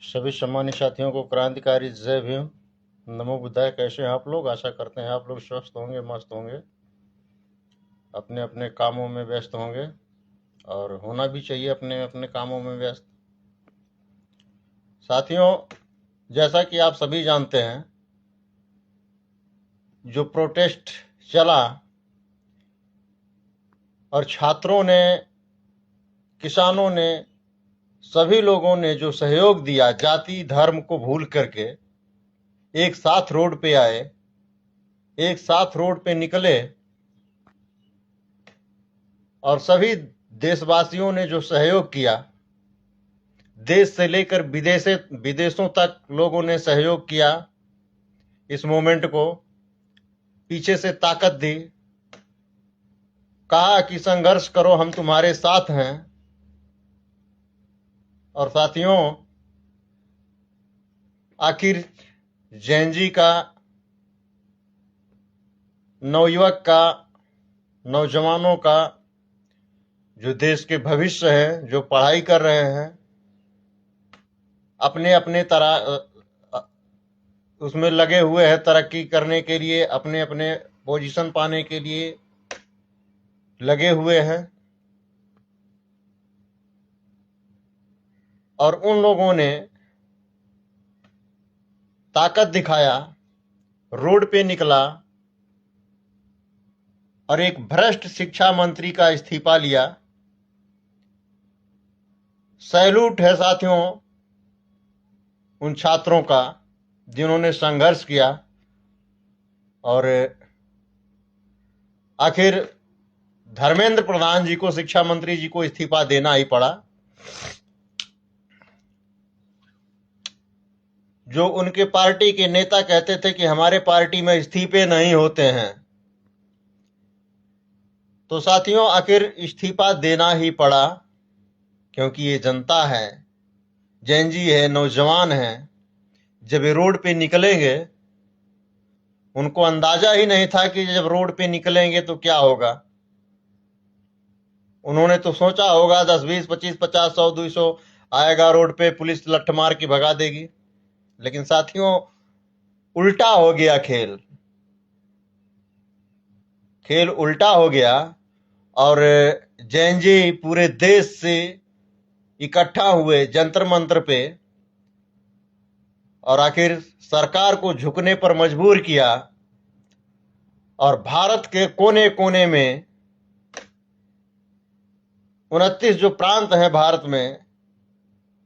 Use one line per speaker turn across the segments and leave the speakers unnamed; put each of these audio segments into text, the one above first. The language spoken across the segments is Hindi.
सभी सम्मानित साथियों को क्रांतिकारी जय भीम। नमो बुद्धाय। कैसे हैं आप लोग? आशा करते हैं आप लोग स्वस्थ होंगे, मस्त होंगे, अपने अपने कामों में व्यस्त होंगे और होना भी चाहिए अपने अपने कामों में व्यस्त। साथियों, जैसा कि आप सभी जानते हैं, जो प्रोटेस्ट चला और छात्रों ने, किसानों ने, सभी लोगों ने जो सहयोग दिया, जाति धर्म को भूल करके एक साथ रोड पे आए, एक साथ रोड पे निकले और सभी देशवासियों ने जो सहयोग किया, देश से लेकर विदेशों तक लोगों ने सहयोग किया, इस मोमेंट को पीछे से ताकत दी, कहा कि संघर्ष करो, हम तुम्हारे साथ हैं। और साथियों, आखिर जैन जी का, नवयुवक का, नौजवानों का, जो देश के भविष्य हैं, जो पढ़ाई कर रहे हैं, अपने अपने तरह उसमें लगे हुए हैं, तरक्की करने के लिए, अपने अपने पोजीशन पाने के लिए लगे हुए हैं। और उन लोगों ने ताकत दिखाया, रोड पे निकला और एक भ्रष्ट शिक्षा मंत्री का इस्तीफा लिया। सैल्यूट है साथियों उन छात्रों का जिन्होंने संघर्ष किया और आखिर धर्मेंद्र प्रधान जी को, शिक्षा मंत्री जी को इस्तीफा देना ही पड़ा। जो उनके पार्टी के नेता कहते थे कि हमारे पार्टी में इस्तीफे नहीं होते हैं, तो साथियों आखिर इस्तीफा देना ही पड़ा, क्योंकि ये जनता है, जैन जी है, नौजवान है। जब ये रोड पे निकलेंगे, उनको अंदाजा ही नहीं था कि जब रोड पे निकलेंगे तो क्या होगा। उन्होंने तो सोचा होगा 10, 20, 25, 50, 100, 200 आएगा रोड पे, पुलिस लठ मार के भगा देगी। लेकिन साथियों उल्टा हो गया खेल उल्टा हो गया और जैन जी पूरे देश से इकट्ठा हुए जंतर मंतर पे और आखिर सरकार को झुकने पर मजबूर किया। और भारत के कोने कोने में 29 जो प्रांत हैं भारत में,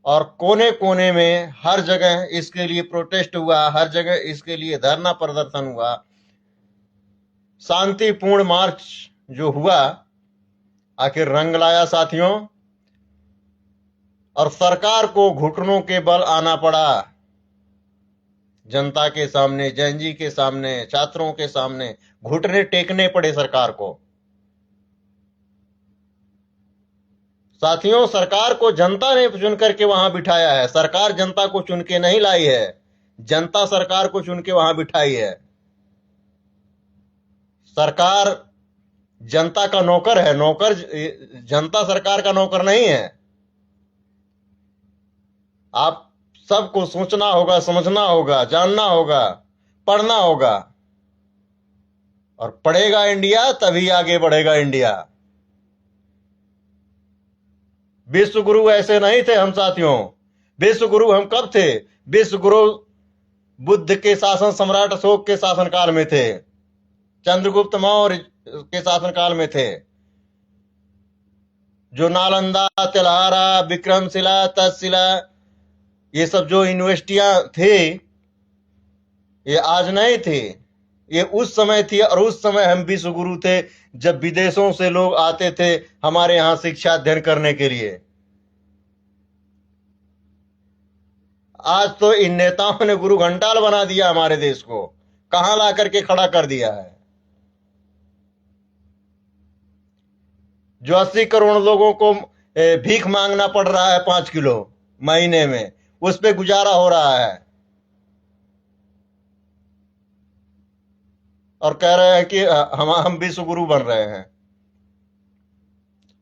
और कोने कोने में हर जगह इसके लिए प्रोटेस्ट हुआ, हर जगह इसके लिए धरना प्रदर्शन हुआ, शांतिपूर्ण मार्च जो हुआ आखिर रंग लाया साथियों। और सरकार को घुटनों के बल आना पड़ा, जनता के सामने, जैन जी के सामने, छात्रों के सामने घुटने टेकने पड़े सरकार को। साथियों सरकार को जनता ने चुन करके वहां बिठाया है, सरकार जनता को चुन के नहीं लाई है, जनता सरकार को चुन के वहां बिठाई है। सरकार जनता का नौकर है, जनता सरकार का नौकर नहीं है। आप सबको सोचना होगा, समझना होगा, जानना होगा, पढ़ना होगा, और पढ़ेगा इंडिया तभी आगे बढ़ेगा इंडिया। विश्व गुरु ऐसे नहीं थे हम साथियों। विश्व गुरु हम कब थे? विश्व गुरु बुद्ध के शासन, सम्राट अशोक के शासनकाल में थे, चंद्रगुप्त मौर्य के शासनकाल में थे। जो नालंदा, तिलहारा, विक्रमशिला, तक्षशिला, ये सब जो यूनिवर्सिटियां थे, ये आज नहीं थे, ये उस समय थी। और उस समय हम विश्व गुरु थे, जब विदेशों से लोग आते थे हमारे यहां शिक्षा अध्ययन करने के लिए। आज तो इन नेताओं ने गुरु घंटाल बना दिया हमारे देश को, कहां ला करके खड़ा कर दिया है। जो 80 करोड़ लोगों को भीख मांगना पड़ रहा है 5 किलो महीने में, उस पे गुजारा हो रहा है, और कह रहे हैं कि हम विश्व गुरु बन रहे हैं।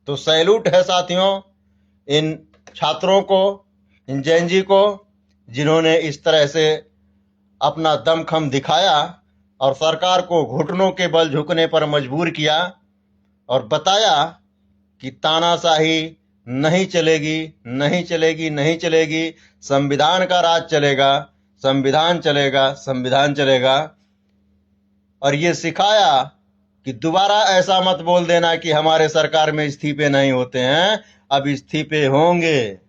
तो सैल्यूट है साथियों इन छात्रों को, इन जैन जी को, जिन्होंने इस तरह से अपना दमखम दिखाया और सरकार को घुटनों के बल झुकने पर मजबूर किया और बताया कि तानाशाही नहीं चलेगी, नहीं चलेगी, नहीं चलेगी, संविधान का राज चलेगा, संविधान चलेगा, संविधान चलेगा। और ये सिखाया कि दोबारा ऐसा मत बोल देना कि हमारे सरकार में इस्तीफे नहीं होते हैं, अब इस्तीफे होंगे।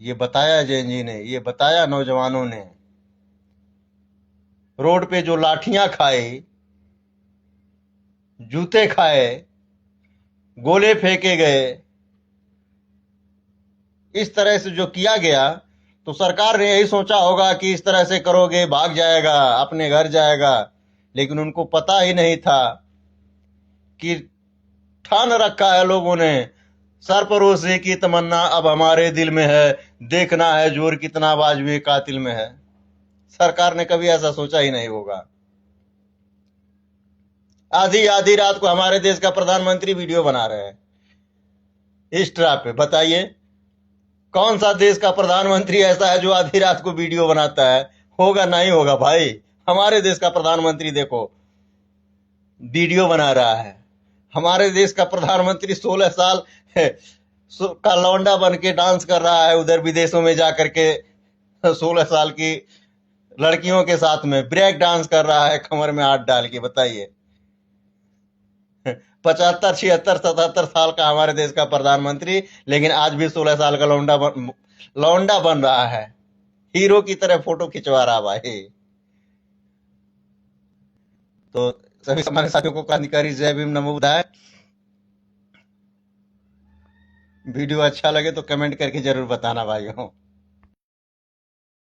ये बताया जैन जी ने, ये बताया नौजवानों ने। रोड पे जो लाठियां खाए, जूते खाए, गोले फेंके गए, इस तरह से जो किया गया, तो सरकार ने यही सोचा होगा कि इस तरह से करोगे भाग जाएगा, अपने घर जाएगा। लेकिन उनको पता ही नहीं था कि ठान रखा है लोगों ने, सरफरोशी की तमन्ना अब हमारे दिल में है, देखना है जोर कितना वाजबी कातिल में है। सरकार ने कभी ऐसा सोचा ही नहीं होगा। आधी आधी रात को हमारे देश का प्रधानमंत्री वीडियो बना रहे हैं इंस्टा पे। बताइए कौन सा देश का प्रधानमंत्री ऐसा है जो आधी रात को वीडियो बनाता है? होगा नहीं होगा भाई। हमारे देश का प्रधानमंत्री देखो वीडियो बना रहा है। हमारे देश का प्रधानमंत्री 16 साल का लौंडा बन के डांस कर रहा है उधर विदेशों में जाकर के। 16 साल की लड़कियों के साथ में ब्रेक डांस कर रहा है कमर में हाथ डाल के। बताइए 75, 76, 77 साल का हमारे देश का प्रधानमंत्री, लेकिन आज भी 16 साल का लौंडा बन रहा है, हीरो की तरह फोटो खिंचवा रहा भाई। तो सभी हमारे साथियों को क्रांतिकारी जय भीम, नमो बुद्धाय। वीडियो अच्छा लगे तो कमेंट करके जरूर बताना भाइयों।